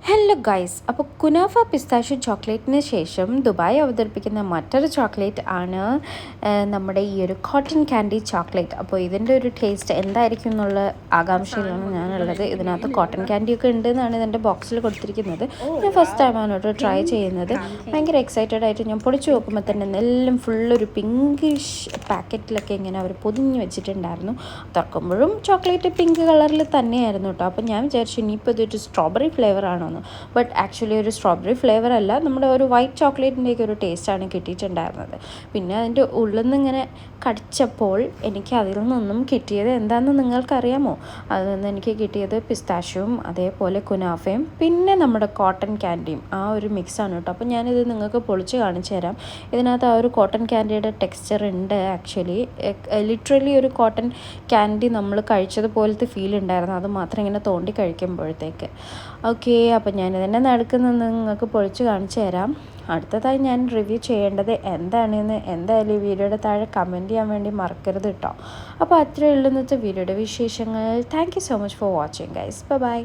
Hello guys, അപ്പോൾ kunafa pistachio ചോക്ലേറ്റിന് ശേഷം Dubai അവതരിപ്പിക്കുന്ന മറ്റൊരു ചോക്ലേറ്റ് ആണ് നമ്മുടെ ഈ ഒരു കോട്ടൺ ക്യാൻഡി ചോക്ലേറ്റ്. അപ്പോൾ ഇതിൻ്റെ ഒരു ടേസ്റ്റ് എന്തായിരിക്കും എന്നുള്ള ആകാംക്ഷയിലാണ് ഞാനുള്ളത്. ഇതിനകത്ത് കോട്ടൺ ക്യാൻഡിയൊക്കെ ഉണ്ട് എന്നാണ് ഇതിൻ്റെ ബോക്സിൽ കൊടുത്തിരിക്കുന്നത്. ഞാൻ ഫസ്റ്റ് ടൈമാണ് കേട്ടോ ട്രൈ ചെയ്യുന്നത്. ഭയങ്കര എക്സൈറ്റഡ് ആയിട്ട് ഞാൻ പൊളിച്ച് നോക്കുമ്പോൾ തന്നെ എല്ലാം ഫുള്ളൊരു പിങ്കിഷ് പാക്കറ്റിലൊക്കെ ഇങ്ങനെ അവർ പൊതിഞ്ഞ് വെച്ചിട്ടുണ്ടായിരുന്നു. തുറക്കുമ്പോഴും ചോക്ലേറ്റ് പിങ്ക് കളറിൽ തന്നെയായിരുന്നു കേട്ടോ. അപ്പോൾ ഞാൻ വിചാരിച്ചു ഇനിയിപ്പോൾ ഇതൊരു സ്ട്രോബെറി ഫ്ലേവറാണോ. ബട്ട് ആക്ച്വലി ഒരു സ്ട്രോബെറി ഫ്ലേവർ അല്ല, നമ്മുടെ ഒരു വൈറ്റ് ചോക്ലേറ്റിൻ്റെയൊക്കെ ഒരു ടേസ്റ്റാണ് കിട്ടിയിട്ടുണ്ടായിരുന്നത്. പിന്നെ അതിൻ്റെ ഉള്ളിൽ നിന്ന് ഇങ്ങനെ കടിച്ചപ്പോൾ എനിക്ക് അതിൽ നിന്നും കിട്ടിയത് എന്താണെന്ന് നിങ്ങൾക്കറിയാമോ? അതിൽ നിന്ന് എനിക്ക് കിട്ടിയത് പിസ്താഷ്യൂവും അതേപോലെ കുനാഫയും പിന്നെ നമ്മുടെ കോട്ടൺ ക്യാൻഡിയും ആ ഒരു മിക്സാണ് കേട്ടോ. അപ്പോൾ ഞാനിത് നിങ്ങൾക്ക് പൊളിച്ച് കാണിച്ചു തരാം. ഇതിനകത്ത് ആ ഒരു കോട്ടൺ ക്യാൻഡിയുടെ ടെക്സ്ചർ ഉണ്ട്. ആക്ച്വലി ലിറ്ററലി ഒരു കോട്ടൺ ക്യാൻഡി നമ്മൾ കഴിച്ചതുപോലത്തെ ഫീൽ ഉണ്ടായിരുന്നു, അത് മാത്രം ഇങ്ങനെ തോണ്ടി കഴിക്കുമ്പോഴത്തേക്ക്. ഓക്കെ, അപ്പോൾ ഞാനിതിൻ്റെ നടുക്കുന്നത് നിങ്ങൾക്ക് പൊളിച്ച് കാണിച്ചു തരാം. അടുത്തതായി ഞാൻ റിവ്യൂ ചെയ്യേണ്ടത് എന്താണെന്ന് എന്തായാലും ഈ വീഡിയോയുടെ താഴെ കമൻറ്റ് ചെയ്യാൻ വേണ്ടി മറക്കരുത് കേട്ടോ. അപ്പോൾ അത്രയേ ഉള്ളൂ ഇന്നത്തെ വീഡിയോയുടെ വിശേഷങ്ങൾ. Thank you so much for watching guys. By.